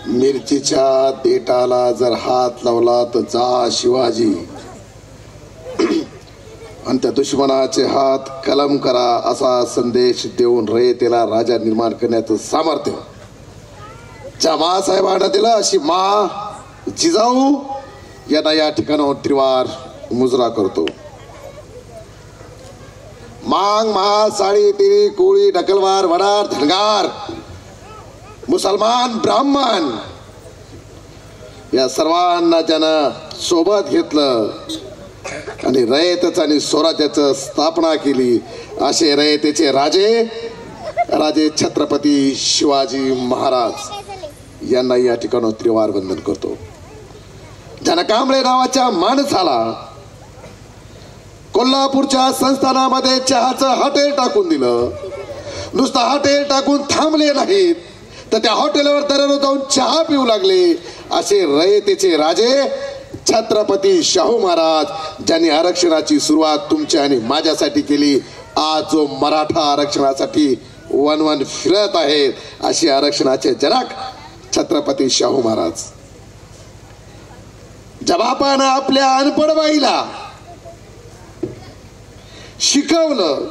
मिरचीच्या देठाला जर हात लावला तर जा शिवाजी, आणि त्या दुश्मनाचे हात कलम करा असा संदेश देऊन रयतेला राजा निर्माण करण्याचं सामर्थ्य ज्या मासाहेबांना दिलं, अशी मा जिजाऊ यांना या ठिकाणावर त्रिवार मुजरा करतो. मांग, महा, साडी, तिरी, कोळी, ढकलवार, वडार, धनगार, मुसलमान, ब्राह्मण या सर्वांना ज्यानं सोबत घेतलं आणि रयतेचं आणि स्वराज्याचं स्थापना केली, असे रयतेचे राजे छत्रपती शिवाजी महाराज यांना या ठिकाणी त्रिवार वंदन करतो. ज्यानं कांबळे नावाच्या माणसाला कोल्हापूरच्या संस्थानामध्ये चहाचं हॉटेल टाकून दिलं. नुसतं हॉटेल टाकून थांबले नाहीत, तर त्या हॉटेलवर दररोज जाऊन चहा पिऊ लागले. असे रयतेचे राजे छत्रपती शाहू महाराज, ज्यांनी आरक्षणाची सुरुवात तुमच्या आणि माझ्यासाठी केली. आज जो मराठा आरक्षणासाठी वन फिरत आहेत, असे आरक्षणाचे जनक छत्रपती शाहू महाराज. ज्या बापानं आपल्या अनपड बाईला शिकवलं,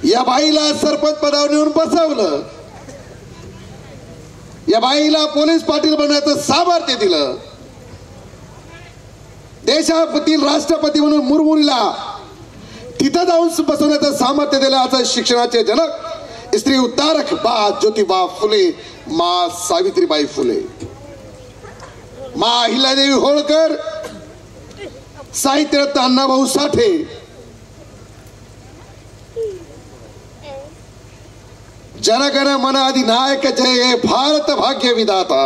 या बाईला सरपंच पदावर नेऊन बसवलं, या बाईला पोलीस पाटील बनण्याचं सामर्थ्य दिलं, देशातील राष्ट्रपती म्हणून मुरमुरीला तिथं जाऊन बसवण्याचं सामर्थ्य दिलं. असं शिक्षणाचे जनक स्त्री उद्धारक बा ज्योतिबा फुले, मा सावित्रीबाई फुले, मा अहिल्यादेवी होळकर, साहित्यरत्न अण्णाभाऊ साठे, जनगण मन अधिनायक जय भारत भाग्य विधाता.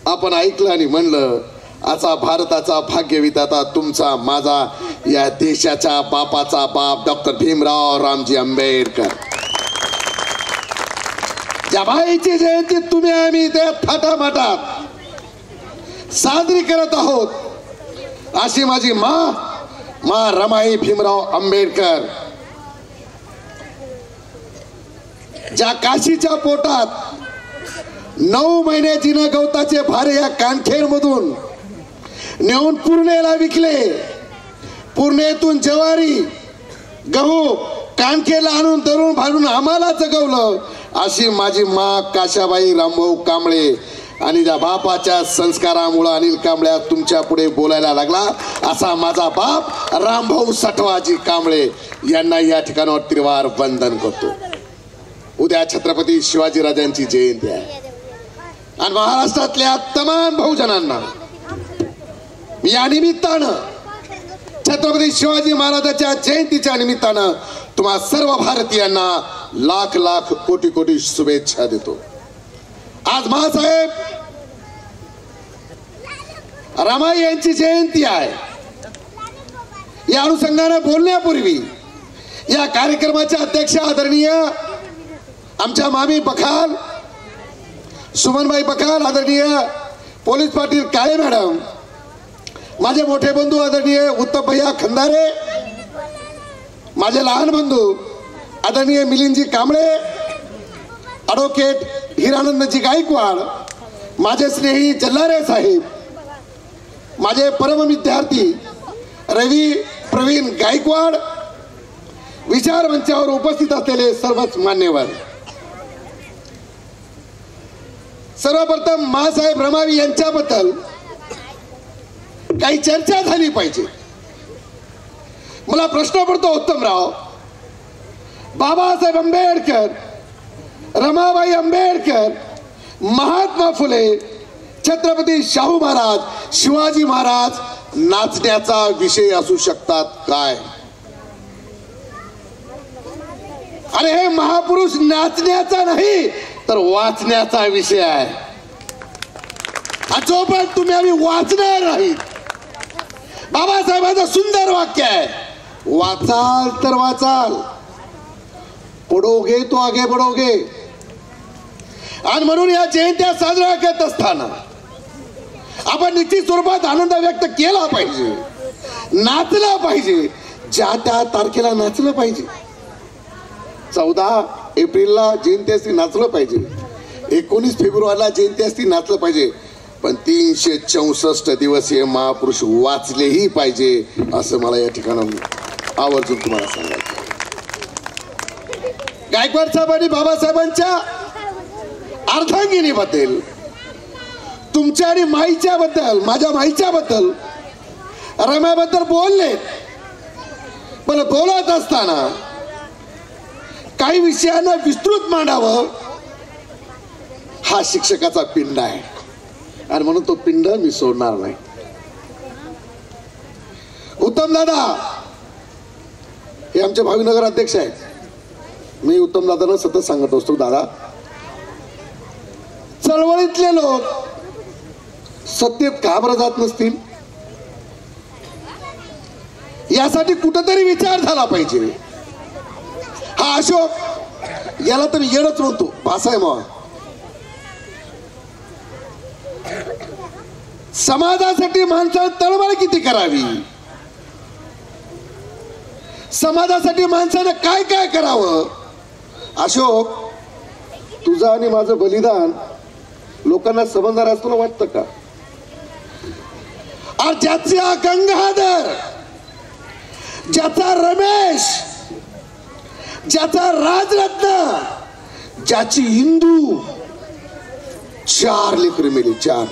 आपण ऐकलं आणि म्हणलं, असा भारताचा भाग्य विधाता तुमचा माझा या देशाच्या बापाचा बाप डॉक्टर भीमराव रामजी आंबेडकर. ज्या बाईची जयंती तुम्ही आम्ही त्या थाटामाटात साजरी करत आहोत, अशी माझी मा रमाई भीमराव आंबेडकर, ज्या काशीच्या पोटात 9 महिने जिना गवताचे भारे या कानखेर मधून नेऊन पूर्णेला विकले, पूर्णेतून ज्वारी गहू कानखेरला आणून दरून भारून आम्हाला जगवलं, अशी माझी मा काशाबाई रामभाऊ कांबळे. आणि ज्या बापाच्या संस्कारामुळे अनिल कांबळे तुमच्या पुढे बोलायला लागला, असा माझा बाप रामभाऊ सटवाजी कांबळे यांना या ठिकाणावर त्रिवार वंदन करतो. उद्या छत्रपती शिवाजी राजांची जयंती आहे आणि महाराष्ट्रातल्या तमाम बहुजनांना या निमित्तानं, छत्रपती शिवाजी महाराजांच्या जयंतीच्या निमित्तानं तुम्हा सर्व भारतीयांना लाख लाख कोटी कोटी शुभेच्छा देतो. आज महासाहेब रमाई यांची जयंती आहे. या अनुषंगाने बोलण्यापूर्वी या कार्यक्रमाच्या अध्यक्ष आदरणीय आमच्या मामी बखाल, सुमनबाई बखाल, आदरणीय पोलीस पाटील काळे मॅडम, माझे मोठे बंधू आदरणीय उत्तम भैया खंदारे, माझे लहान बंधू आदरणीय मिलिंदजी कांबळे, ॲडव्होकेट हिरानंदजी गायकवाड, माझे स्नेही जल्लारे साहेब, माझे परम विद्यार्थी रवी प्रवीण गायकवाड, विचार मंचावर उपस्थित असलेले सर्वच मान्यवर. सर्वप्रथम मासाहेब रमावी यांच्याबद्दल काही चर्चा झाली पाहिजे. मला प्रश्न पडतो, उत्तमराव, बाबासाहेब आंबेडकर, रमाबाई आंबेडकर, महात्मा फुले, छत्रपती शाहू महाराज, शिवाजी महाराज नाचण्याचा विषय असू शकतात काय? अरे हे महापुरुष नाचण्याचा नाही तर वाचण्याचा विषय आहे. जोपर्यंत तुम्ही आम्ही वाचणार नाही, बाबासाहेबांचं सुंदर वाक्य आहे, वाचाल तर वाचाल, पडोगे तो आगे बढोगे. आणि म्हणून या जयंत्या साजरा करत असताना आपण निश्चित स्वरूपात आनंद व्यक्त केला पाहिजे, नाचला पाहिजे, ज्या त्या तारखेला नाचलं पाहिजे. 14 एप्रिलला जयंती नाचलं पाहिजे. 19 फेब्रुवारीला जयंती असती नाचलं पाहिजे, पण 364 दिवस हे महापुरुष वाचलेही पाहिजे असं मला या ठिकाणी आवर्जून तुम्हाला सांगायचं. गायकवाड साहेब आणि बाबासाहेबांच्या अर्धांगिनीबद्दल, तुमच्या आणि माईच्या बद्दल, माझ्या माईच्या बद्दल, रम्याबद्दल बोलले, पण बोलत असताना काही विषयांना विस्तृत मांडावं हा शिक्षकाचा पिंड आहे आणि म्हणून तो पिंड मी सोडणार नाही. उत्तम दादा हे आमचे भावीनगर अध्यक्ष आहेत. मी उत्तम दादांना सतत सांगत असतो, दादा चळवळीतले लोक सत्तेत का बरं जात नसतील यासाठी कुठेतरी विचार झाला पाहिजे. हा अशोक याला तर येडच म्हणतो, भासाय मग समाजासाठी माणसाने तळमळ किती करावी, समाजासाठी माणसानं काय काय करावं. अशोक तुझं आणि माझं बलिदान लोकांना समजणार असं तुला वाटतं का? ज्याचा गंगाधर, ज्याचा रमेश, ज्याचा राजरत्न, ज्याची हिंदू 4 लेकरं मेली, 4.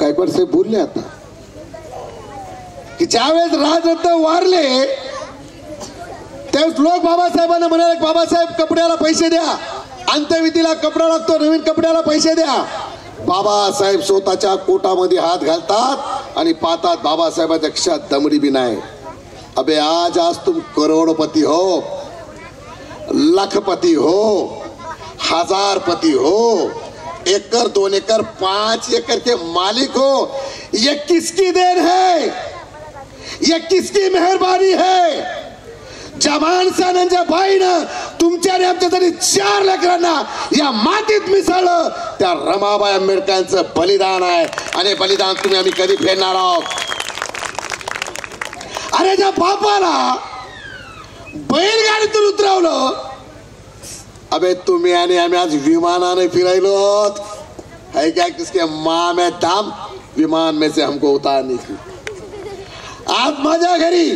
गायकवाड साहेब बोलले आता की ज्यावेळेस राजरत्न वारले त्यावेळेस लोक बाबासाहेबांना म्हणाले, बाबासाहेब कपड्याला पैसे द्या, अंत्यविधीला कपडा लागतो, नवीन कपड्याला पैसे द्या. बाबासाहेब स्वतःच्या कोटामध्ये हात घालतात आणि पाहतात बाबासाहेबांच्या खिशात दमडी बी नाही. अबे आज तुम करोड़पति हो, लखपति हो, हजारपति हो, 1 एकड़ 2 एकड़ 5 एकड़ के मालिक हो, ये किसकी देन है, ये किसकी मेहरबानी है? ज्या माणसानं, ज्या बाईनं तुमच्या आणि आमच्यासाठी 4 लेकरांना या मातीत मिसळलं त्या रमाबाई आंबेडकरांचं बलिदान आहे आणि बलिदान तुम्ही आम्ही कधी फेडणार आहोत. अरे ज्या बापाला बैलगाडीतून उतरवलं, अबे तुम्ही आणि आम्ही आज विमानाने फिरायलो है क्या? किसके माँ में दाम, विमान में से हमको उतारने की. आज माझ्या घरी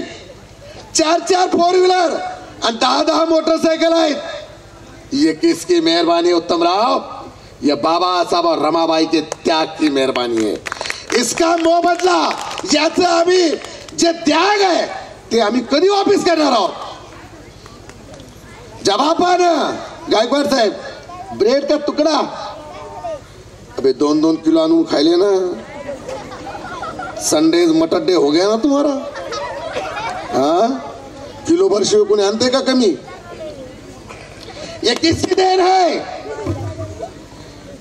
4 4 4 और 10 मोटरसाइकिल आहेत. ये किसकी मेहरबानी उत्तमराव? ये बाबा साहब और रमाबाई के त्याग की मेहरबानी है. इसका मोबदला याचं आम्ही जे त्याग आहे ते आम्ही कधी वापस करणार आहोत? जब आपण गायकवाड साहेब ब्रेड का टुकड़ा अबे 2-2 किलो आणून खायले ना. संडे मटर डे हो गया ना तुम्हारा. हाँ किलो भर शिव कोणी आणते का कमी? ये किसकी देन है?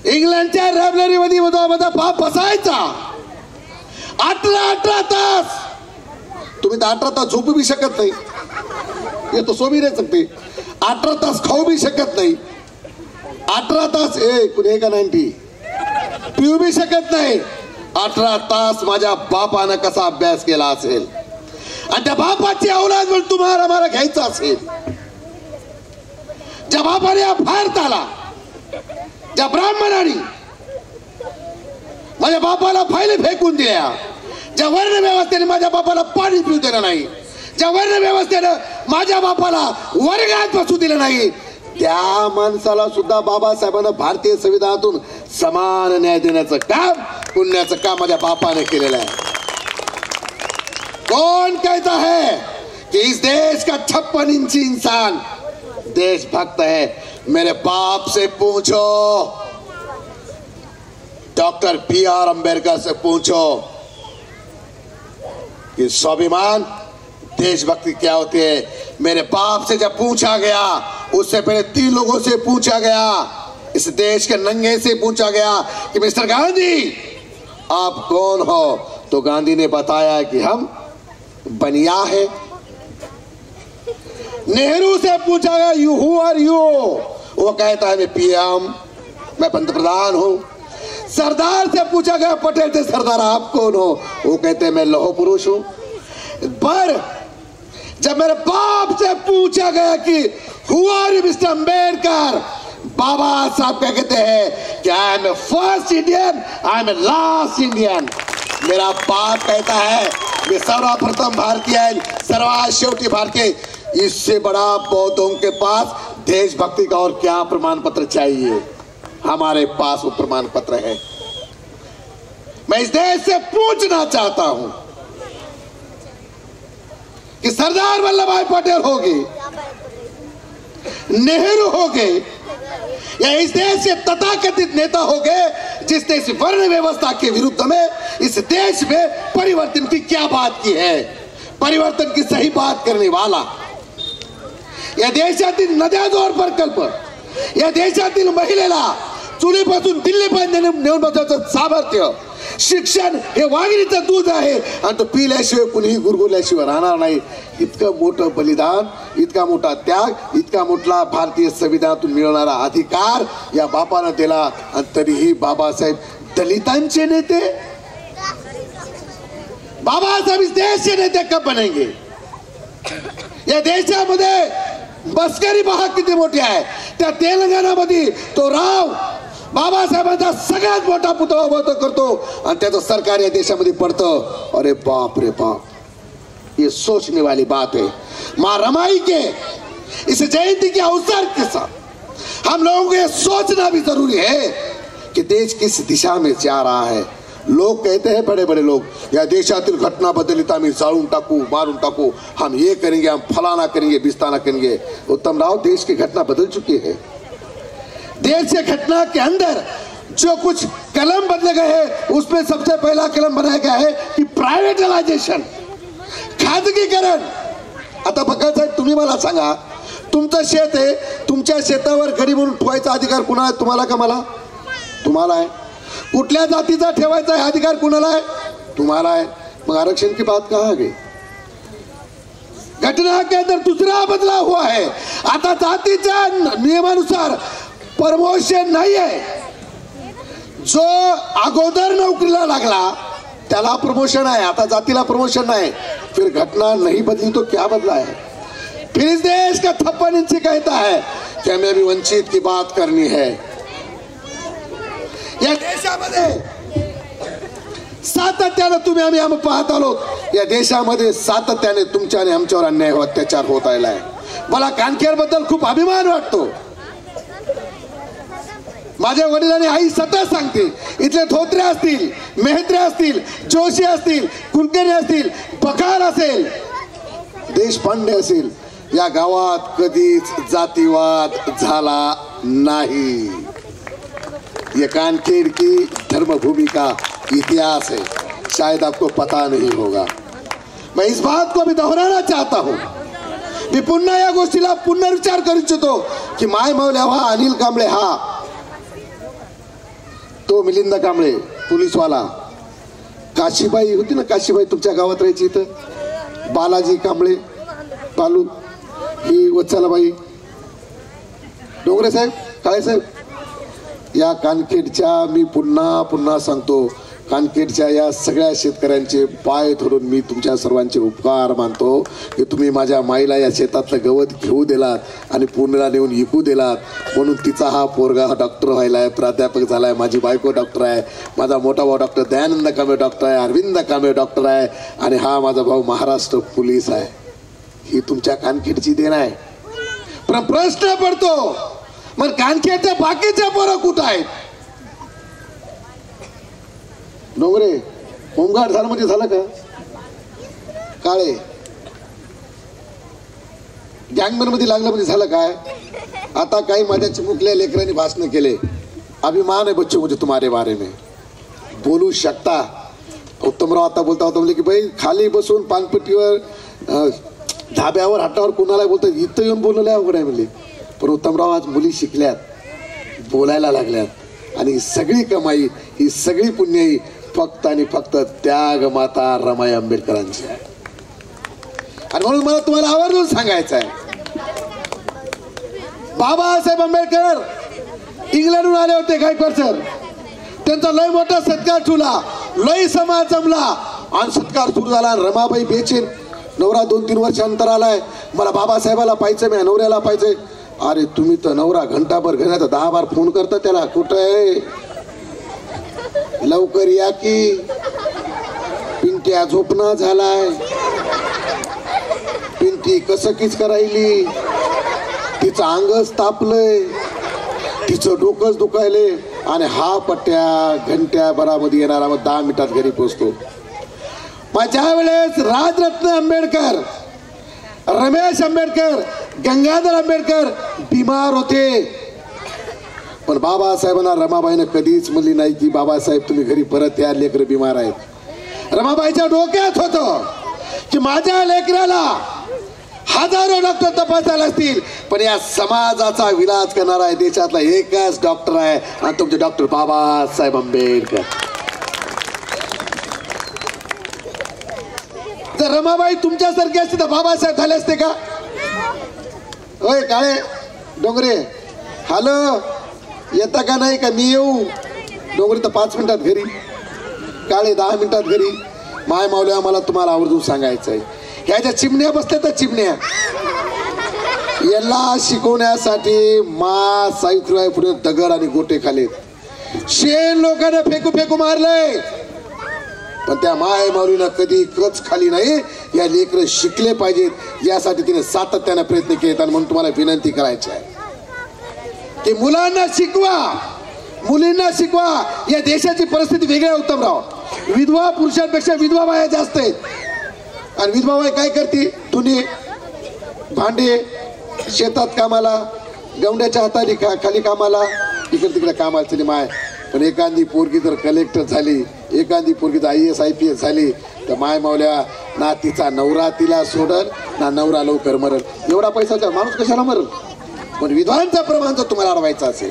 इंग्लंडच्या लायब्ररी मध्ये मधोमध बाप बसायचा 18 तास. तुम्ही तर 18 तास झोपू भी शकत नाही, ये तो सो भी नहीं सकते. 18 तास खाऊ भी शकत नाही, 18 तास कुणी का 90 पिऊ भी शकत नाही. 18 तास माझ्या बापानं कसा अभ्यास केला असेल आणि त्या बापाची औलाद म्हणून तुम्हाला मला घ्यायचं असेल. ज्या बापाने या भारताला, ज्या ब्राह्मणांनी माझ्या बापाला फायले फेकून दिल्या, ज्या वर्ण व्यवस्थेने माझ्या बापाला पाणी पिऊ दिलं नाही, ज्या वर्ण व्यवस्थेनं माझ्या बापाला वर्गात बसू दिलं नाही, त्या माणसाला सुद्धा बाबासाहेबांना भारतीय संविधानातून समान न्याय देण्याचं काम, पुण्याचं काम माझ्या बापाने केलेलं आहे. कौन कहता है कि इस देश का 56 इंची इंसान देशभक्त है? मेरे बाप से पूछो, डॉक्टर B.R. अम्बेडकर से पूछो कि स्वाभिमान देशभक्ति क्या होती है. मेरे बाप से जब पूछा गया, उससे पहले 3 लोगों से पूछा गया, इस देश के नंगे से पूछा गया कि मिस्टर गांधी आप कौन हो? तो गांधी ने बताया कि हम बनिया है. नेहरू से पूछा गया यू हु आर यू? वो कहता है मैं PM, मैं पंतप्रधान हूं. सरदार से पूछा गया, पटेल से सरदार आप कौन हो? वो कहते हैं मैं लौह पुरुष हूं. पर जब मेरे बाप से पूछा गया कि हु आर यू मिस्टर अम्बेडकर, बाबा साहब क्या कहते हैं कि I am first Indian, I am last Indian. मेरा बाप कहता है मैं सर्वप्रथम भारतीय आहे, सर्वात शेवटी भारतीय। इससे बड़ा बौद्धों के पास देशभक्ति का और क्या प्रमाण पत्र चाहिए? हमारे पास वो प्रमाण पत्र है। मैं इस देश से पूछना चाहता हूं कि सरदार वल्लभ भाई पटेल होगी, नेहरू होगे, या इस देश के तथाकथित नेता होंगे जिसने इस वर्ण व्यवस्था के विरुद्ध में इस देश में परिवर्तन की क्या बात की है, परिवर्तन की सही बात करने वाला, या देशातील नद्या जोड प्रकल्प, या देशातील महिलेला चुलीपासून दिल्लीपर्यंत नेऊन बसवण्याचं सामर्थ्य, शिक्षण हे वाघिणीचं दूध आहे आणि तो पिल्याशिवाय कुणीही गुरगुरल्याशिवाय राहणार नाही। इतकं मोठं बलिदान, इतका मोठा त्याग, इतका मोठा भारतीय संविधानातून मिळणारा अधिकार या बापानं दिला आणि तरीही बाबासाहेब दलितांचे नेते, बाबासाहेब इस देश के नेते कब बनेंगे? या देशामध्ये मस्करी पहा किती मोठी आहे। त्या तेलंगणामध्ये तो राव बाबासाहेबांचा सगळ्यात मोठा पुतळा उभा करतो आणि त्याचं सरकार या देशामध्ये पडतं। अरे बाप रे बाप, ये सोचने वाली बात है। मां रमाई के इस जयंती के अवसर के साथ हम लोगों को ये सोचना भी जरूरी है कि देश किस दिशा में जा रहा है। लोग कहते हैं, बड़े बड़े लोग, या देशातील घटना बदलित आम्ही जाळून टाकू, मारून टाकू, हम ये करेंगे, हम फलाना करेंगे, बिस्ताना करेंगे। उत्तम राव, देश की घटना बदल चुकी है। देश के घटना के अंदर जो कुछ कलम बदले गए हैं उसमें सबसे पहला कलम बनाया गया है कि प्रायव्हेटायझेशन, खाजगीकरण। आता बघा साहेब, तुम्ही मला सांगा, तुमचं शेत आहे, तुमच्या शेतावर गडी म्हणून ठेवायचा अधिकार कुणाला आहे? तुम्हाला का मला? तुम्हाला आहे। कुठल्या जातीचा ठेवायचा है अधिकार कुणाला आहे? तुम्हाला आहे। मग आरक्षण की बात कहाँ गई? घटना के अंदर दूसरा बदलाव हुआ है। आता जातीच्या नियमानुसार प्रमोशन नहीं है। जो अगोदर नौकरीला लागला त्याला प्रमोशन है, आता जातीला प्रमोशन नहीं। फिर घटना नहीं बदली तो क्या बदला है? फिर इस देश का थप्पड़ इनसे कहता है कि हमें भी वंचित की बात करनी है। या देशामध्ये सातत्याने तुम्ही आम्ही पाहत आलो, या देशामध्ये सातत्याने तुमच्या आणि आमच्यावर अन्याय व अत्याचार होत आलाय। मला कानखेर बद्दल खूप अभिमान वाटतो। माझ्या वडिलांनी आई सतत सांगते, इथले धोत्रे असतील, मेहत्रे असतील, जोशी असतील, कुलकर्णी असतील, बखार असेल, देशपांडे असेल, या गावात कधीच जातीवाद झाला नहीं। ये कानखेर की धर्मभूमि का इतिहास है, शायद आपको पता नहीं होगा। मैं इस बात को भी दोहराना चाहता हूं। मी पुन्हा या गोष्टीला पुनर्विचार करू इच्छितो की माय मौल्या हा अनिल कांबळे, हा तो मिलिंद कांबळे पोलीसवाला, काशीबाई होती ना, काशीबाई तुमच्या गावात राहायची इथं, बालाजी कांबळे, बालू, ही वत्सलाबाई, डोंगरे साहेब, काळे साहेब, या कानखेडच्या, मी पुन्हा पुन्हा सांगतो, कानखेडच्या या सगळ्या शेतकऱ्यांचे पाय धरून मी तुमच्या सर्वांचे उपकार मानतो की तुम्ही माझ्या माईला या शेतातलं गवत घेऊ दिलात आणि पुण्याला नेऊन विकू दिलात, म्हणून तिचा हा पोरगा डॉक्टर व्हायलाय, प्राध्यापक झालाय, माझी बायको डॉक्टर आहे, माझा मोठा भाऊ डॉक्टर दयानंद कांबळे डॉक्टर आहे, अरविंद कांबळे डॉक्टर आहे, आणि हा माझा भाऊ महाराष्ट्र पोलीस आहे। ही तुमच्या कानखेडची देण आहे। पण प्रश्न पडतो, मग कानखेडच्या बाकीच्या पोरं कुठं आहेत? डोंगरे होमगार्ड झालं म्हणजे झालं का? काळे गँगमॅन मध्ये लागलं म्हणजे झालं काय? आता काही माझ्या चिमुकल्या लेकरांनी भाषण केले, अभिमान है बच्चों मुझे तुम्हारे बारे में, बोलू शकता। उत्तमराव आता बोलता होता म्हणजे की भाई खाली बसून पानपट्टीवर धाब्यावर हातावर कोणाला बोलतात, इथं येऊन बोलले अवघड आहे म्हणले। पण उत्तमराव आज मुली शिकल्यात, बोलायला लागल्यात, आणि सगळी कमाई, ही सगळी पुण्य ही फक्त आणि फक्त त्याग माता रमाई आंबेडकरांची आहे। आणि म्हणून मला तुम्हाला आवर्जून सांगायचं आहे, बाबासाहेब आंबेडकर इंग्लंडहून आले होते गायकवाड सर, त्यांचा लय मोठा सत्कार ठेवला, लय समाज जमला आणि सत्कार सुरू झाला। रमाबाई बेचैन, नवरा 2-3 वर्ष अंतर आलाय, मला बाबासाहेबाला पाहिजे, मी नवऱ्याला पाहिजे। अरे तुम्ही तर नवरा घंटाभर घेण्याचा 10 बार फोन करता त्याला, कुठं आहे, लवकर या की, पिंट्या झोपणं झालाय, पिंटी कसं किच करायली, तिचं अंगच तापलंय, तिचं डोकंच दुखायले, आणि हा पट्ट्या घंट्या भरामध्ये येणारा, मग 10 मिनिटात घरी पोहोचतो. मग ज्या वेळेस राजरत्न आंबेडकर, रमेश आंबेडकर, गंगाधर आंबेडकर बिमार होते, पण बाबासाहेबांना रमाबाईनं कधीच म्हणली नाही की बाबासाहेब तुम्ही घरी परत या, लेकरं बिमार आहेत. रमाबाईच्या डोक्यात होतं की माझ्या लेकराला हजारो डॉक्टर तपासायला असतील, पण या समाजाचा विलाज करणारा आहे देशातला एकच डॉक्टर आहे, आणि तुमचे डॉक्टर बाबासाहेब आंबेडकर. जर रमाबाई तुमच्यासारखी असते तर बाबासाहेब झाले असते का? होय काळे डोंगरे, हॅलो, येता का नाही का? मी येऊ? डोंगरे तर 5 मिनिटात घरी, काळे 10 मिनिटात घरी. माय मावल्या मला तुम्हाला आवर्जून सांगायचं आहे, ह्या ज्या चिमण्या बसल्या तर चिमण्या, याला शिकवण्यासाठी मा सावित्रीबाई पुढे दगड आणि गोटे खालेत, शेण लोकांना फेकू फेकू मारलंय, पण त्या माय माऊलीनं कधी कच खाली नाही. या लेकरं शिकले पाहिजेत यासाठी तिने सातत्याने प्रयत्न केलेत, आणि म्हणून तुम्हाला विनंती करायची आहे की मुलांना शिकवा, मुलींना शिकवा. या देशाची परिस्थिती वेगळी आहे उत्तमराव, विधवा पुरुषांपेक्षा विधवा बाया जास्त आहेत, आणि विधवा बाई काय करते? धुणे भांडे, शेतात कामाला, गवंड्याच्या हाताली खाली कामाला, इकडे तिकडे कामाला चली माय. पण एखादी पोरगी जर कलेक्टर झाली, एखादी पोरगी जर IAS IPS झाली, तर माय मावल्या ना तिचा नवरा तिला सोडल, ना नवरा लवकर मरल. एवढा पैसाचा माणूस कशाला मरल? पण विधवांचं प्रमाण जर तुम्हाला अडवायचं असेल,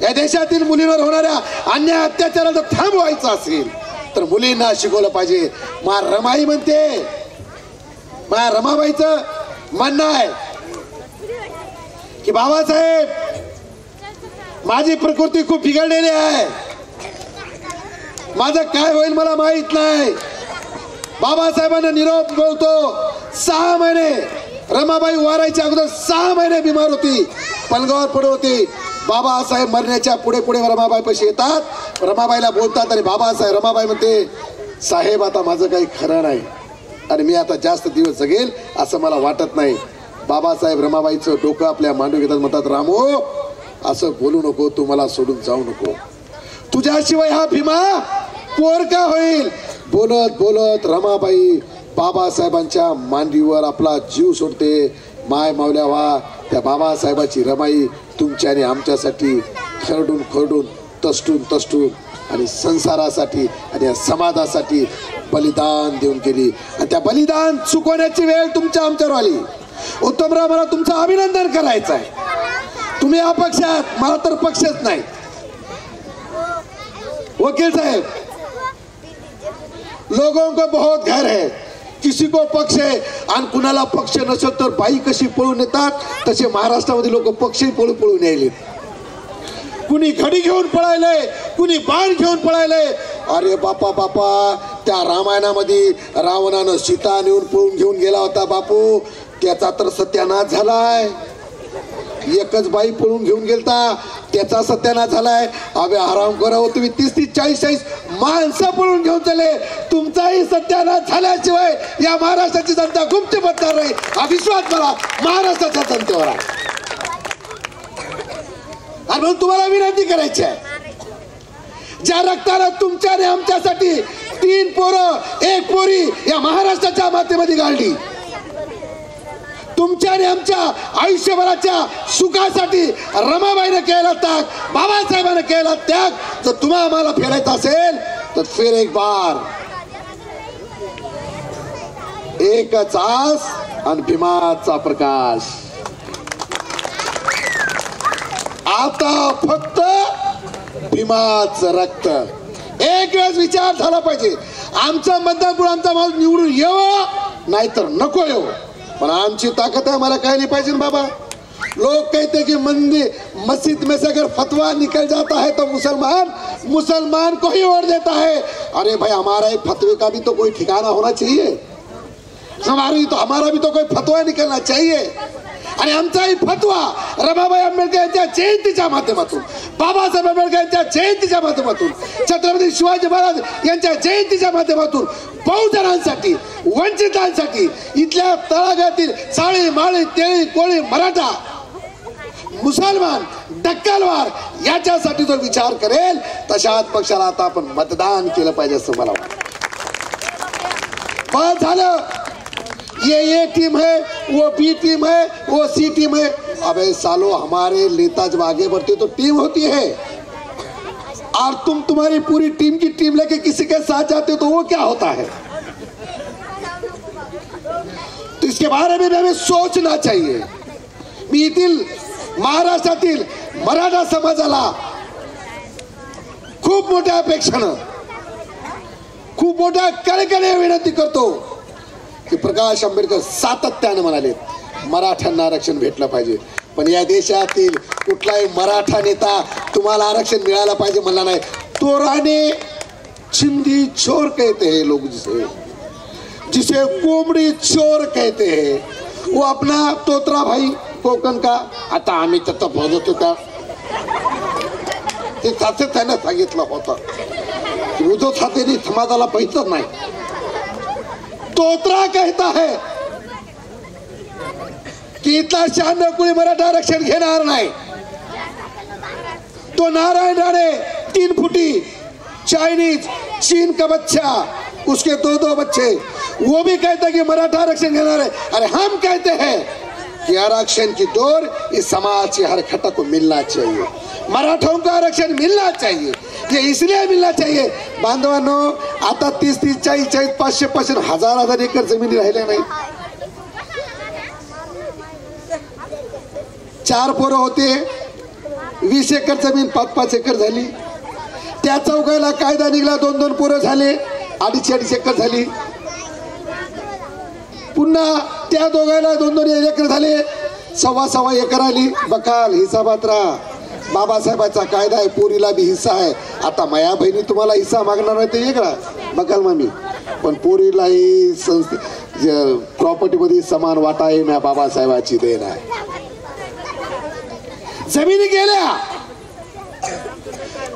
या देशातील मुलींवर होणाऱ्या अन्याय अत्याचाराला थांबवायचं असेल, तर मुलींना शिकवलं पाहिजे. मा रमाई म्हणते, मा रमाबाईचं म्हणणं आहे की बाबासाहेब माझी प्रकृती खूप बिघडलेली आहे, माझं काय होईल मला माहित नाही. बाबासाहेबांना निरोप बोलतो. 6 महिने रमाबाई वारायच्या अगोदर 6 महिने बिमार होती, पलंगावर पडत होती. बाबासाहेब मरण्याच्या पुढे पुढे रमाबाई पाशी येतात, रमाबाईला बोलतात, आणि बाबासाहेब रमाबाई म्हणते साहेब आता माझं काही खरं नाही, आणि मी आता जास्त दिवस जगेल असं मला वाटत नाही. बाबासाहेब रमाबाईचं डोकं आपल्या मांडू घेतात, म्हणतात रामो असं बोलू नको, तू मला सोडून जाऊ नको, तुझ्याशिवाय हा भीमा पोर का होईल. बोलत बोलत रमाबाई बाबासाहेबांच्या मांडीवर आपला जीव सोडते. माय मावल्या व्हा, त्या बाबासाहेबाची रमाई तुमच्या आणि आमच्यासाठी खरडून खरडून, तष्टून तष्टून, आणि संसारासाठी आणि या समाजासाठी बलिदान देऊन गेली, आणि त्या बलिदान चुकवण्याची वेळ तुमच्या आमच्यावर आली. उत्तमराव मला तुमचं अभिनंदन करायचं आहे. तुम्ही अपक्षात, मला तर पक्षच नाही. वकील साहेब, लोगों को बहुत घर है, किसी को पक्ष है, आणि कुणाला पक्ष नसेल तर बाई कशी पळून येतात तसे महाराष्ट्रामध्ये लोक पक्षही पळून पळून यायले. कुणी घडी घेऊन पळायले, कुणी बाण घेऊन पळायले. अरे बापा बापा, त्या रामायणामध्ये रावणानं सीता नेऊन पळून घेऊन गेला होता बापू, त्याचा तर सत्यानाश झालाय. एकच बाई पळून घेऊन गेलता, त्याचा सत्यानाश झालाय. अबे आराम करा, तुम्ही 30-40 माणसं पळून घेऊन चले, तुमचाही सत्यानाश झाल्याशिवाय या महाराष्ट्राची जनता गुप्त बदणार नाही. हा विश्वास मला महाराष्ट्राच्या जनतेवर आहे, आणि म्हणून तुम्हाला विनंती करायची आहे, ज्या रक्ताला तुमच्या आणि आमच्यासाठी 3 पोरं 1 पोरी या महाराष्ट्राच्या मातेमध्ये गाळली, तुमच्या आणि आमच्या आयुष्यभराच्या सुखासाठी रमाबाईने केला त्याग, बाबासाहेबांनी केला त्याग. जर तुम्हाला आम्हाला फेडायचा असेल तर फिर एक बार, एकच आस आणि भीमाचा प्रकाश. आता फक्त भीमाचं रक्त. एक वेळेस विचार झाला पाहिजे, आमचं मतदान आमचा माणूस निवडून येवं नाहीतर नको येवं, पण आमची ताकद आहे, मला काय नाही पाहिजे बाबा. लोग कहते कि मस्जिद में से अगर फतवा निकल जाता है तो मुसलमान को ही वोट देता है. अरे भाई, हमारा एक फतवे का भी तो कोई ठिकाना होना चाहिए, हमारा भी तो कोई फतवा निकलना चाहिए. आणि आमचाही फतवा रमाबाई आंबेडकर यांच्या जयंतीच्या माध्यमातून, बाबासाहेब आंबेडकर यांच्या जयंतीच्या माध्यमातून, छत्रपती शिवाजी महाराज यांच्या जयंतीच्या माध्यमातून बहुजनांसाठी, वंचितांसाठी, इथल्या तळागाळातील साळी माळी तेळी कोळी मराठा मुसलमान डक्कलवार याच्यासाठी जो विचार करेल तशाच पक्षाला आता आपण मतदान केलं पाहिजे असं मला वाटतं. बस झालं, ये टीम है, वो बी टीम है, वो सी टीम है. अबे सालो, हमारे नेता जब आगे बढ़ते तो टीम होती है, और तुम तुम्हारी पूरी टीम की टीम लेके किसी के साथ जाते हो तो वो क्या होता है. तो इसके बारे में हमें सोचना चाहिए. मी येथील महाराष्ट्रातील मराठा समाजाला खूप मोठ्या अपेक्षानं, खूप मोठ्या कळकळीने विनंती करतो की प्रकाश आंबेडकर सातत्याने म्हणाले मराठ्यांना आरक्षण भेटलं पाहिजे, पण या देशातील कुठलाही मराठा नेता तुम्हाला आरक्षण मिळालं पाहिजे म्हणला नाही. तोराने चिंदी चोर कहते हैं लोग, जिसे कोंबड़ी चोर कहते हैं, वो अपना तोत्रा भाई कोकण का, आता आम्ही त्याचं बोलत होता ते त्यानं सांगितलं होतं की उद्धव ठाकरे समाजाला बघितलं नाही. तोत्रा कहता है की इथला 96 कोणी मराठा आरक्षण घेणार नाही. तो नारायण राणे 3 फुटी चाइनीज चीन का बच्चा, उसके 2 बच्चे, वो भी कहते कि मराठा आरक्षण घेणार है. अरे हम कहते हैं कि आरक्षण की डोर इस समाज के हर घटक को मिलना चाहिए. मराठों को आरक्षण मिलना चाहिए. ये इसलिए मिलना चाहिए बांधवांनो, आता 30, 40, 500, 1000 एकर जमिनी राहिल्या नाही. 4 पोरं होते, 20 एकर जमीन 5-5 एकर झाली. त्या चौघाला कायदा निघाला, 2-2 पोरं झाले, 2.5 एकर झाली. पुन्हा त्या दोघांना 2-2 एकर झाले, 1.25 एकर आली. बकाल हिसाबात राहा. बाबासाहेबांचा कायदा आहे, पोरीला बी हिस्सा आहे. आता माया बहिणी तुम्हाला हिस्सा मागणार नाही ते वेगळा बकाल मामी, पण पोरीलाही प्रॉपर्टीमध्ये समान वाटा आहे ना, बाबासाहेबाची देण आहे. जमिनी गेल्या,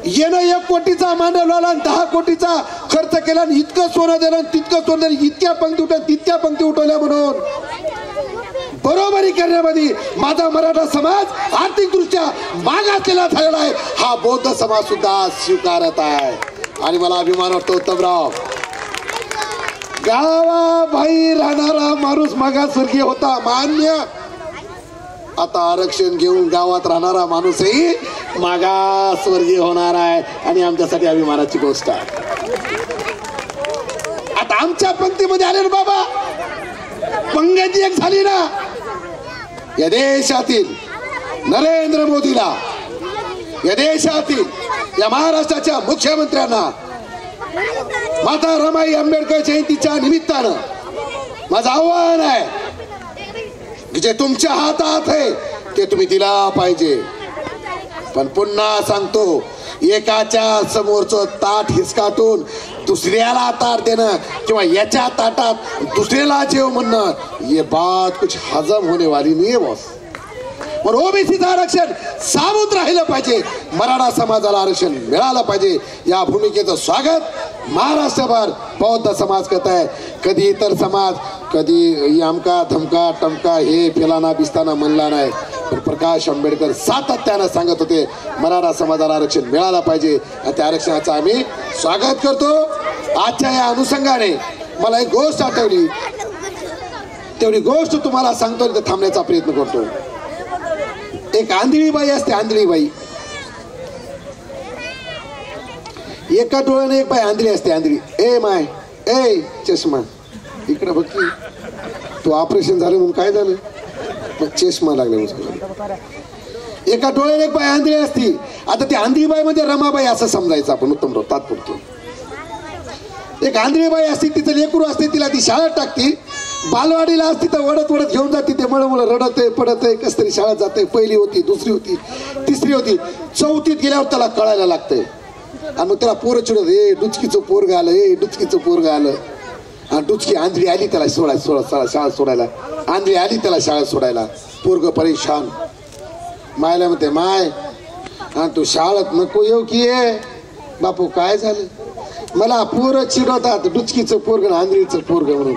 येणं 1 कोटीचा मांडवला, 10 कोटीचा खर्च केला, इतकं सोनं दिलं, तितकं सोनं दिलं, इतक्या पंक्ती उठल्या, तितक्या पंक्ती उठवल्या. म्हणून बरोबरी करण्यामध्ये माझा मराठा समाज आर्थिकदृष्ट्या मागासलेला झालेला आहे. हा बौद्ध समाज सुद्धा स्वीकारत आहे. आणि मला अभिमान वाटतो उत्तमराव, गावाबाहेर राहणारा माणूस मागासवर्गीय होता, मान्य. आता आरक्षण घेऊन गावात राहणारा माणूसही मागासवर्गीय होणार आहे, आणि आमच्यासाठी अभिमानाची गोष्ट आहे. आता आमच्या पंक्तीमध्ये आले ना बाबा, पंगती एक झाली ना. या देशातील नरेंद्र मोदीला, या देशातील या महाराष्ट्राच्या मुख्यमंत्र्यांना माता रमाई आंबेडकर जयंतीच्या निमित्तानं माझं आव्हान आहे की जे तुमच्या हातात आहे ते तुम्ही दिला पाहिजे. पण पुन्हा सांगतो, एकाच्या समोरचं ताट हिसकाटून दुसऱ्याला ताट देणं किंवा याच्या ताटात दुसऱ्याला जेव म्हणणं, ये बात कुछ हजम होने वाली नहीं है बॉस. पण ओबीसीचं आरक्षण सावध राहिलं पाहिजे, मराठा समाजाला आरक्षण मिळालं पाहिजे. या भूमिकेचं स्वागत महाराष्ट्रभर बौद्ध समाज करत आहे. कधी इतर समाज, कधी आमका धमका टमका हे पेलाना बिस्ताना म्हणला नाही. पण प्रकाश आंबेडकर सातत्यानं सांगत होते मराठा समाजाला आरक्षण मिळालं पाहिजे, आणि त्या आरक्षणाचं आम्ही स्वागत करतो. आजच्या या अनुषंगाने मला एक गोष्ट आठवली, तेवढी गोष्ट तुम्हाला सांगतो, तर थांबण्याचा प्रयत्न करतो. एक आंधळी बाई असते, आंधळी बाई, एका डोळ्याने एक बाई आंधळी असते. आंधळी, ए माय, ए चष्मा इकडे बघ की, तू ऑपरेशन झालं म्हणून काय झालं, चष्मा लागला. एका डोळ्याने एक बाई आंधळी असती. आता ती आंधळी बाई म्हणजे रमाबाई असं समजायचं आपण, उत्तमराव तात्पुरतो. एक आंधळी बाई असते, तिचं लेकरू असते, तिला ती शाळेत टाकती. बालवाडीला असती तर वडत वडत घेऊन जाते, ते मळमळ रडत आहे पडत आहे, कस तरी शाळेत जाते. पहिली होती, दुसरी होती, तिसरी होती, 4थीत गेल्यावर त्याला कळायला लागतंय. आणि मग त्याला पोरं चिडत, ए डुचकीचं पोरग आलं, ए डुचकीचं पोरग आलं. आणि डुचकी आंधळी आली त्याला शाळा सोडायला. आंधळी आली त्याला शाळा सोडायला. पोरग परेशान. मायला म्हणते, माय तू शाळेत नको येऊ की ये. बापू काय झालं? मला पोरं चिडवतात, डुचकीचं पोरग आंधळीचं पोरग म्हणून.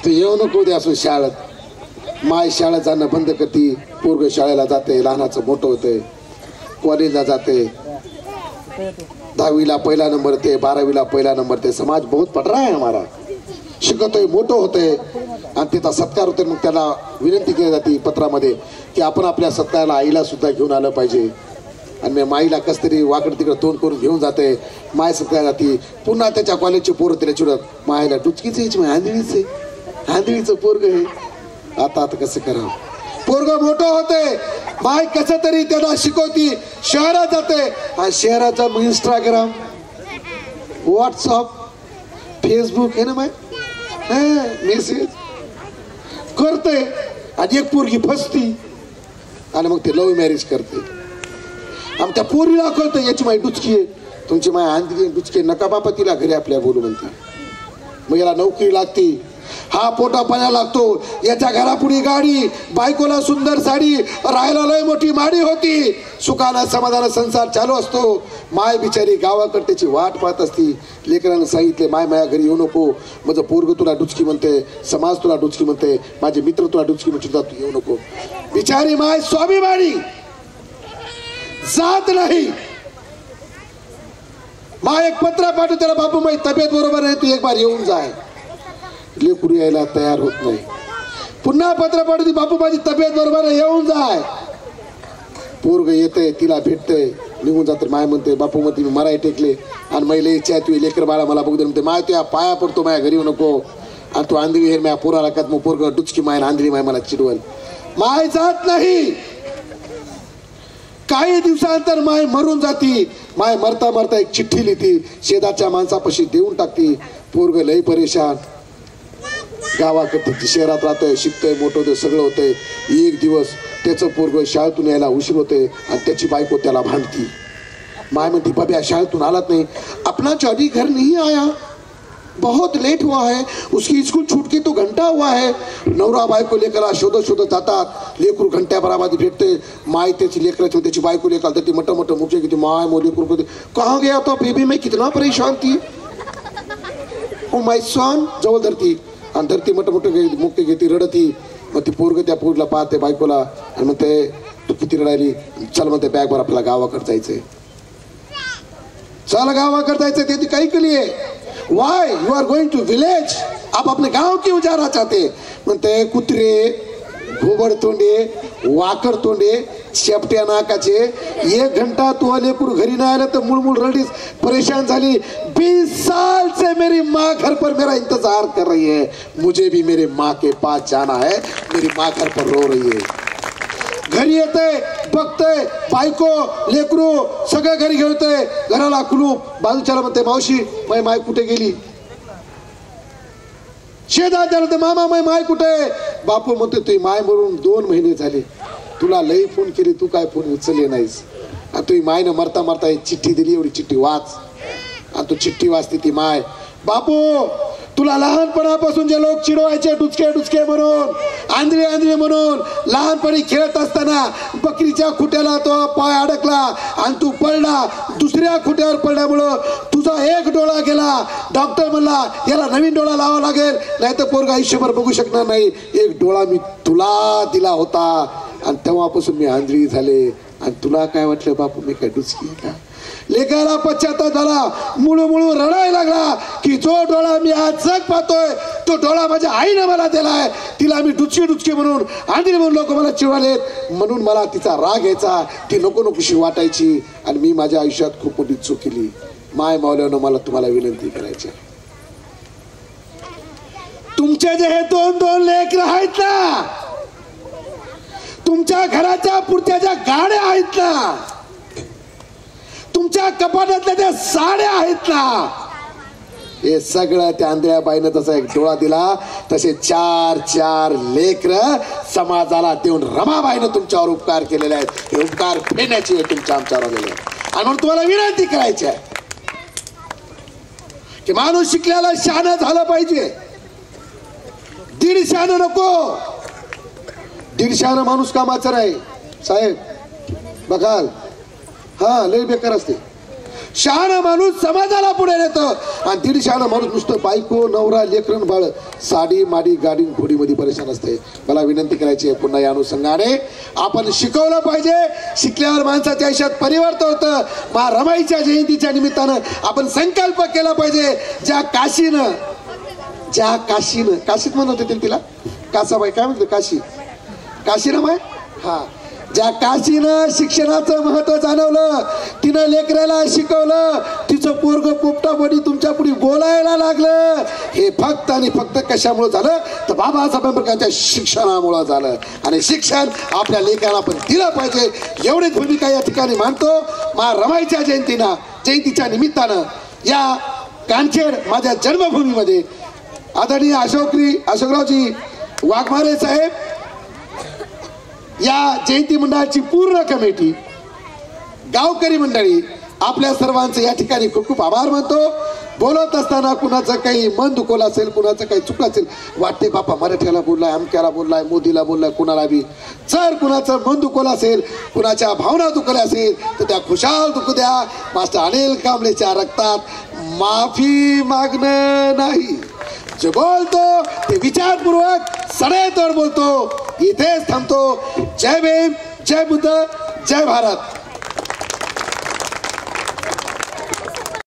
तू येऊ नको दे असून शाळेत. माय शाळेत जाणं बंद करते. पोरग शाळेला जाते, लहानाचं मोठं होते, कॉलेजला जाते. 10वीला पहिला नंबर ते, 12वीला पहिला नंबर ते. समाज बहुत पढ़ रहा है हमारा. शिकतोय, मोठं होतंय आणि त्याचा सत्कार होतोय. मग त्याला विनंती केली जाते पत्रामध्ये की आपण आपल्या सत्काराला आईला सुद्धा घेऊन आलं पाहिजे. आणि मी माईला कस तरी वाकड तिकडे तोंड करून घेऊन जाते. माय सत्कार जाते. पुन्हा त्याच्या कॉलेजचे पोरं तिला चिडत, मायला डुचकीच आंधळीच आहे, आंधळीचं पोरग आहे. आता कसं करावं? पोरग मोठं होते, माय कसं तरी त्याला शिकवती. शहरात जाते आणि शहराचा इंस्टाग्राम, व्हॉट्सअप, फेसबुक आहे ना माय, मेसेज करते. आणि एक पोरगी फसती आणि मग ते लव्ह मॅरेज करते. आणि त्या पोरीला कळतं याची माय डुचकी आहे, तुमची माय आंधळी डुचकी, नका बापा तिला घरी आपल्या बोलू म्हणते. मग याला नोकरी लागती, हा पोटा पाण्याला लागतो. याच्या घरापुढे गाडी, बायकोला सुंदर साडी, राहायला लय मोठी माडी होती. सुखाला समाधान संसार चालू असतो. माय बिचारी गावाकडे त्याची वाट पाहत असती. लेकरांना सांगितले, माय माया घरी येऊ नको, माझं पोरग तुला डुचकी म्हणते, समाज तुला डुचकी म्हणते, माझे मित्र तुला डुचकी म्हणते, तू येऊ नको. बिचारी माय स्वाभिमानी जात नाही. माय एक पत्र पाठवू त्याला, बापू माझी तब्येत बरोबर आहे, तू एक बार येऊन जाय. लेकरू यायला तयार होत नाही. पुन्हा पत्र पाठवते, बापू माझी तब्येत बरोबर आहे, येऊन जाय. पोरग येतंय, तिला भेटतंय, निघून जात. माय म्हणते, बापू म्हणते मी मराय टेकले आणि महिला इच्छा आहे, तू लेकर बाळा मला बघू दे. म्हणते, माय तुझ्या पाया पडतो, माझ्या घरी येऊ नको. आणि तू आंधळी हेर माझ्या पोराला का मग पोरग डुचकी माय आंधळी माय मला चिडवल. माय जात नाही. काही दिवसानंतर माय मरून जाती. माय मरता मरता एक चिठ्ठी लिहिती, शेजारच्या माणसापाशी देऊन टाकती. पोरग लय परेशान. गावाकडे शहरात राहतंय, शिकतंय, मोठं होतंय, सगळं होतंय. एक दिवस त्याचं पोरग शाळेतून यायला उशीर होते आणि त्याची बायको त्याला भांडती. माय म्हणती, बाबा शाळेतून आलात नाही, अपना जॉनी घर नहीं आया, बहुत लेट हुआ है, उसकी स्कूल छूट के तो घंटा हुआ है. नवरा बायको लेकरला शोधत शोधत जातात. लेकरू घंट्याभरामध्ये भेटते. माय त्याची लेकराची त्याची बायको लेकर तर ती मोठं मोठं मुख्य घेते. माय मो लेकरू कहाँ गया तो बेबी, मैं कितना परेशान थी. ओ माय सन जवळ धरती आणि धरती मोठं मोठं मुख्य घेते, रडती. मग ती पोरग त्या पोरीला पाहते, बायकोला, आणि म्हणते, तू किती रडायली, चल म्हणते बॅग भर आपल्याला गावाकडे जायचंय. चल गावाकडे जायचंय. ते ती काही केली आहे. Why you are going to village? आप अपने गांव क्यों जाना चाहते? म्हणते, कुत्रे, घोबड तोंडे, वाकड तोंडे, शेपट्या नाकाचे, 1 घंटा तू लेकरू घरी नाही आलं तर मुळमुळ रडीस परेशान झाली. 20 साल से मेरी माँ घर पर मेरा इंतजार कर रही है, मुझे भी मेरे माँ के पास जाना है, मेरी माँ घर पर रो रही है. घरी येते, बघतय, बायको लेकरू सगळं घरी घेतोय. घराला कुलूप. बाजूच्याला म्हणते, मावशी माय माय कुठे गेली. शेजार म्हणते, मामा माय माय कुठे. बापू म्हणते, तुझी माय म्हणून 2 महिने झाले, तुला लई फोन केली, तू काय फोन उचलले नाहीस. आणि तुझी मायनं मरता मरता एक चिठ्ठी दिली, एवढी चिठ्ठी वाच. आणि तू चिठ्ठी वाचते ती माय, बापू तुला लहानपणापासून जे लोक चिडवायचे डुचके डुचके म्हणून, आंधळी आंधळी म्हणून, लहानपणी खेळत असताना बकरीच्या खुट्याला तो पाय अडकला आणि तू पडला. दुसऱ्या खुट्यावर पडल्यामुळं तुझा 1 डोळा गेला. डॉक्टर म्हणला याला नवीन डोळा लावावा लागेल, नाही तर पोरगा आयुष्यभर बघू शकणार नाही. 1 डोळा मी तुला दिला होता आणि तेव्हापासून मी आंधळी झाले. आणि तुला काय वाटलं बापू मी काय डुचकी का. लेकराला पश्चाताप झाला, मुळू मुळू रडायला लागला की जो डोळा मी आज जग पाहतोय तो डोळा माझ्या आईने मला दिलाय. तिला मी डुचकी डुचकी म्हणून, आंधळी म्हणून लोक मला चिडवलेत, म्हणून मला तिचा राग यायचा, ती नको नकोशी वाटायची. आणि मी माझ्या आयुष्यात खूप मोठी चूक केली. माय मावल्यानं मला तुम्हाला विनंती करायची, तुमचे जे हे 2-2 लेकरं आहेत ना, तुमच्या घराच्या पुढच्या ज्या गाड्या आहेत ना, तुमच्या कपाटातल्या त्या साड्या आहेत ना, हे सगळं त्या आंधळ्या बाईनं जसा 1 डोळा दिला तसे 4 लेकर समाजाला देऊन रमाबाईनं तुमच्यावर उपकार केलेले आहेत. हे उपकार फेडण्याची तुमच्या आमच्यावर आलेले आहेत. आणि म्हणून तुम्हाला विनंती करायची आहे की माणूस शिकल्याला शहाणा झालं पाहिजे. दीड शहाणा नको. दीड शहाणा माणूस कामाचा नाही साहेब. बघाल हा लय बेकार असते. शहाणा माणूस समाजाला पुढे नेतो आणि दीड शहाणा माणूस नुसतं बायको नवरा लेकरन बाळ साडी माडी गाडी घोडीमध्ये परेशान असते. मला विनंती करायची आहे पुन्हा या अनुषंगाने आपण शिकवलं पाहिजे. शिकल्यावर माणसाच्या आयुष्यात परिवर्तन होतं. मा रमाईच्या जयंतीच्या निमित्तानं आपण संकल्प केला पाहिजे. ज्या काशीनं काशीत म्हणत होते तिला कासाबाई काय म्हणते काशी रमाय हा. ज्या काशीनं शिक्षणाचं महत्व जाणवलं तिनं लेकराला शिकवलं. तिचं पोरग पोपटापडी तुमच्या पुढे बोलायला लागलं. हे फक्त आणि फक्त कशामुळे झालं तर बाबासाहेब आंबेडकरांच्या शिक्षणामुळे झालं. आणि शिक्षण आपल्या लेकराला आपण दिलं पाहिजे एवढीच भूमिका या ठिकाणी मानतो. मा रमाईच्या जयंतीच्या निमित्तानं या कानखेड माझ्या जन्मभूमीमध्ये आदरणीय अशोकरावजी वाघमारे साहेब या जयंती मंडळाची पूर्ण कमिटी गावकरी मंडळी आपल्या सर्वांचे या ठिकाणी खूप खूप आभार मानतो. बोलत असताना कुणाचं काही मन दुखवलं असेल कुणाचं काही चुकलं असेल वाटते बापा मराठ्याला बोललाय अमक्याला बोललाय मोदीला बोललाय कुणाला बी जर कुणाचं मन दुखवलं असेल कुणाच्या भावना दुखवल्या असेल तर त्या खुशाल दुखू द्या. मास्टर अनिल कांबळेच्या रक्तात माफी मागणं नाही. जे बोलतो ते विचारपूर्वक सडेतोड बोलतो. इथेच थांबतो. जय भीम जय बुद्ध जय भारत.